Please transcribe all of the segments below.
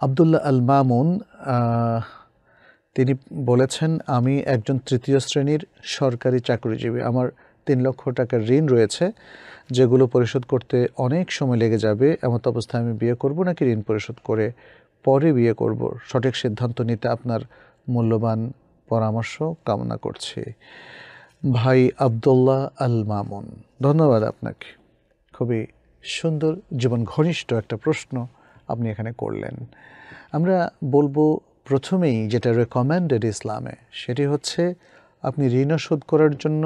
আব্দুল্লাহ আল মামুন তিনি বলেছেন, আমি একজন তৃতীয় শ্রেণীর সরকারি চাকরিজীবী। আমার ৩ লক্ষ টাকার ঋণ রয়েছে, যেগুলো পরিশোধ করতে অনেক সময় লেগে যাবে। এমত অবস্থায় আমি বিয়ে করব নাকি ঋণ পরিশোধ করে পরে বিয়ে করব? সঠিক সিদ্ধান্ত নিতে আপনার মূল্যবান পরামর্শ কামনা করছি। ভাই আব্দুল্লাহ আল মামুন, ধন্যবাদ আপনাকে। খুবই সুন্দর, জীবন ঘনিষ্ঠ একটা প্রশ্ন আপনি এখানে করলেন। আমরা বলবো প্রথমেই যেটা রেকমেন্ডেড ইসলামে, সেটি হচ্ছে আপনি ঋণ শোধ করার জন্য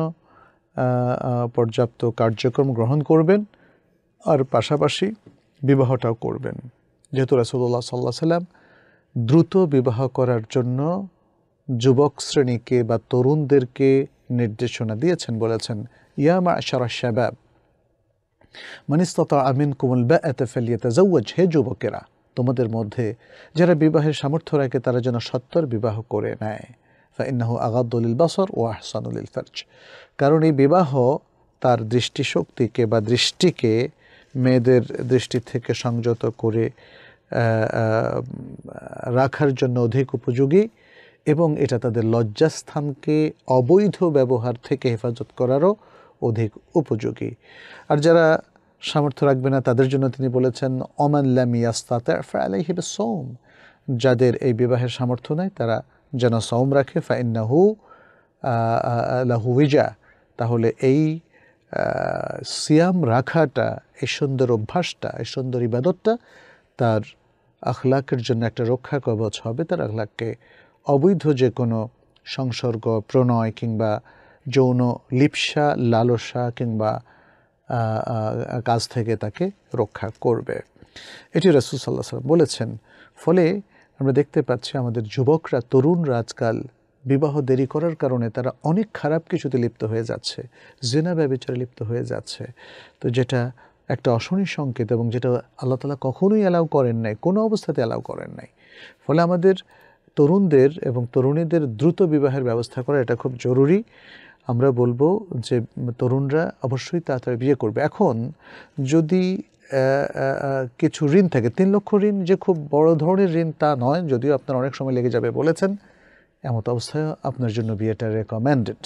পর্যাপ্ত কার্যক্রম গ্রহণ করবেন, আর পাশাপাশি বিবাহটাও করবেন। যেহেতু রাসূলুল্লাহ সাল্লাল্লাহু আলাইহি সাল্লাম দ্রুত বিবাহ করার জন্য যুবক শ্রেণীকে বা তরুণদেরকে নির্দেশনা দিয়েছেন, বলেছেন, ইয়া মা'শারাশ শাবাব মান ইসতাতা'a মিনকুমুল বা'আতা ফালইয়াতাযাওয়াজ। হে যুবকেরা, তোমাদের মধ্যে যারা বিবাহের সামর্থ্য রাখে তারা যেন সত্বর বিবাহ করে নেয়। ফাইন্নাহু আগাদ্দু লিল বাসর ওয়া আহসানু লিল ফারজ। কারণ এই বিবাহ তার দৃষ্টিশক্তিকে বা দৃষ্টিকে মেয়েদের দৃষ্টি থেকে সংযত করে রাখার জন্য অধিক উপযোগী, এবং এটা তাদের লজ্জাস্থানকে অবৈধ ব্যবহার থেকে হেফাজত করারও অধিক উপযোগী। আর যারা সামর্থ্য রাখবে না তাদের জন্য তিনি বলেছেন, ওমান লাম ইয়াস্তাতি' ফাআলাইহি বিস-সাওম। যাদের এই বিবাহের সামর্থ্য নাই তারা যেন সওম রাখে। ফাইন্নাহু লাহু উইজা। তাহলে এই সিয়াম রাখাটা, এই সুন্দর অভ্যাসটা, এই সুন্দর ইবাদতটা তার আখলাকের জন্য একটা রক্ষা কবচ হবে। তার আখলাককে অবৈধ যে কোনো সংসর্গ, প্রণয় কিংবা যৌন লিপ্সা, লালসা কিংবা কাজ থেকে তাকে রক্ষা করবে। এটি রাসূল সাল্লাল্লাহু আলাইহি ওয়াসাল্লাম বলেছেন। ফলে আমরা দেখতে পাচ্ছি আমাদের যুবকরা, তরুণরা আজকাল বিবাহ দেরি করার কারণে তারা অনেক খারাপ কিছুতে লিপ্ত হয়ে যাচ্ছে, জিনা ব্যভিচারে লিপ্ত হয়ে যাচ্ছে। তো যেটা একটা অশনি সংকেত, এবং যেটা আল্লাহ তাআলা কখনোই অ্যালাউ করেন নাই, কোনো অবস্থাতে অ্যালাউ করেন নাই। ফলে আমাদের তরুণদের এবং তরুণীদের দ্রুত বিবাহের ব্যবস্থা করা এটা খুব জরুরি। আমরা বলবো যে তরুণরা অবশ্যই তাড়াতাড়ি বিয়ে করবে। এখন যদি কিছু ঋণ থাকে, ৩ লক্ষ ঋণ যে খুব বড় ধরনের ঋণ তা নয়, যদিও আপনার অনেক সময় লেগে যাবে বলেছেন, এমত অবস্থায় আপনার জন্য বিয়েটা রেকমেন্ডেড।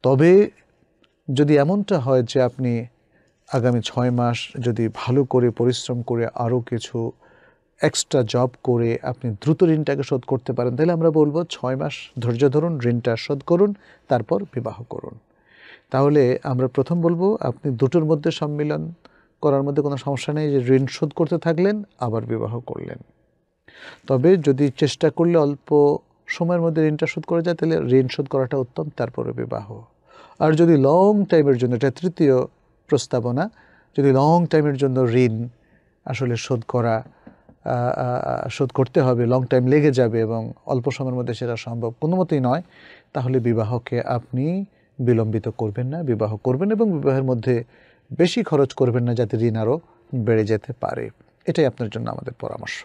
তবে যদি এমনটা হয় যে আপনি আগামী 6 মাস যদি ভালো করে পরিশ্রম করে আরও কিছু এক্সট্রা জব করে আপনি দ্রুত ঋণটাকে শোধ করতে পারেন, তাহলে আমরা বলবো 6 মাস ধৈর্য ধরুন, ঋণটা শোধ করুন, তারপর বিবাহ করুন। তাহলে আমরা প্রথম বলবো আপনি দুটোর মধ্যে সম্মিলন করার মধ্যে কোনো সমস্যা নেই, যে ঋণ শোধ করতে থাকলেন আবার বিবাহ করলেন। তবে যদি চেষ্টা করলে অল্প সময়ের মধ্যে ঋণটা শোধ করা যায়, তাহলে ঋণ শোধ করাটা উত্তম, তারপরে বিবাহ। আর যদি লং টাইমের জন্য, এটা তৃতীয় প্রস্তাবনা, যদি লং টাইমের জন্য ঋণ আসলে শোধ করতে হবে, লং টাইম লেগে যাবে এবং অল্প সময়ের মধ্যে সেটা সম্ভব কোনো মতেই নয়, তাহলে বিবাহকে আপনি বিলম্বিত করবেন না, বিবাহ করবেন এবং বিবাহের মধ্যে বেশি খরচ করবেন না, যাতে ঋণ আরও বেড়ে যেতে পারে। এটাই আপনার জন্য আমাদের পরামর্শ।